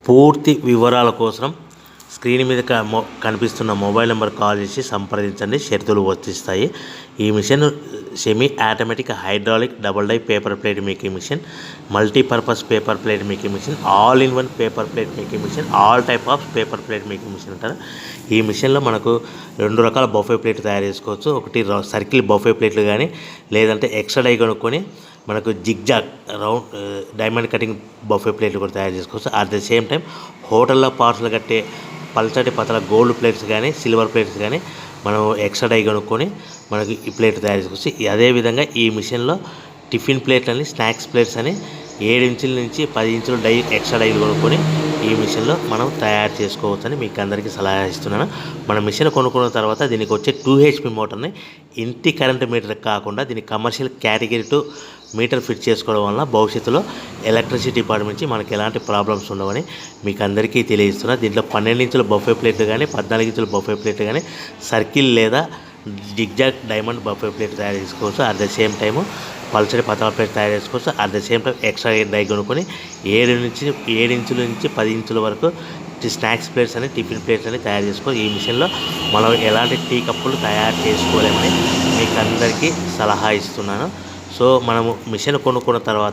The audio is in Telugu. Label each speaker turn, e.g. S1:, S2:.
S1: పూర్తి వివరాల కోసం స్క్రీన్ మీద కనిపిస్తున్న మొబైల్ నెంబర్ కాల్ చేసి సంప్రదించండి. షరతులు వర్తిస్తాయి. ఈ machine semi automatic hydraulic double die paper plate making machine, multipurpose paper plate making machine, all in one paper plate making machine, all type of paper plate making machine అంటారు. ఈ మిషన్లో మనకు 2 రకాల బఫే ప్లేట్ తయారు చేసుకోవచ్చు. ఒకటి సర్కిల్ బఫే ప్లేట్లు కానీ, లేదంటే ఎక్స్ట్రా డై కొనుక్కొని మనకు zigzag round diamond cutting buffet ప్లేట్లు కూడా తయారు చేసుకోవచ్చు. అట్ ద సేమ్ టైం హోటల్లో పార్సల్ కట్టే పల్చటి పతల గోల్డ్ ప్లేట్స్ కానీ, సిల్వర్ ప్లేట్స్ కానీ మనం ఎక్స్ట్రా డై కొనుక్కొని మనకి ఈ ప్లేట్ తయారు చేసుకోవచ్చు. అదేవిధంగా ఈ మిషన్లో టిఫిన్ ప్లేట్లు అని, స్నాక్స్ ప్లేట్స్ అని 7 ఇంచుల నుంచి 10 ఇంచుల డై ఎక్స్ట్రా డైలు కొనుక్కొని ఈ మిషన్లో మనం తయారు చేసుకోవచ్చని మీకు అందరికీ సలహా ఇస్తున్నాను. మన మిషన్ కొనుక్కున్న తర్వాత దీనికి వచ్చే 2 HP మోటార్ని ఇంటి కరెంట్ మీటర్ కాకుండా దీనికి కమర్షియల్ కేటగిరీ 2 మీటర్ ఫిట్ చేసుకోవడం వల్ల భవిష్యత్తులో ఎలక్ట్రిసిటీ డిపార్ట్మెంట్ నుంచి మనకి ఎలాంటి ప్రాబ్లమ్స్ ఉండవని మీకు అందరికీ తెలియజేస్తున్నా. దీంట్లో 12 ఇంచుల బఫే ప్లేట్లు కానీ, 14 ఇంచుల బఫే ప్లేట్లు కానీ, సర్కిల్ లేదా జిగ్జాగ్ డైమండ్ బఫే ప్లేట్ తయారు చేసుకోవచ్చు. అట్ ద సేమ్ టైము పల్చడి పతల ప్లేట్ తయారు చేసుకోవచ్చు. At the same time extra die కొనుక్కొని 7 ఇంచుల నుంచి 10 ఇంచుల వరకు స్నాక్స్ ప్లేట్స్ అని, టిఫిన్ ప్లేట్స్ అని తయారు చేసుకోవచ్చు. ఈ మిషన్లో మనం ఎలాంటి టీ కప్పులు తయారు చేసుకోలేమని మీకు అందరికీ సలహా ఇస్తున్నాను. సో మనము మిషన్ కొనుక్కున్న తర్వాత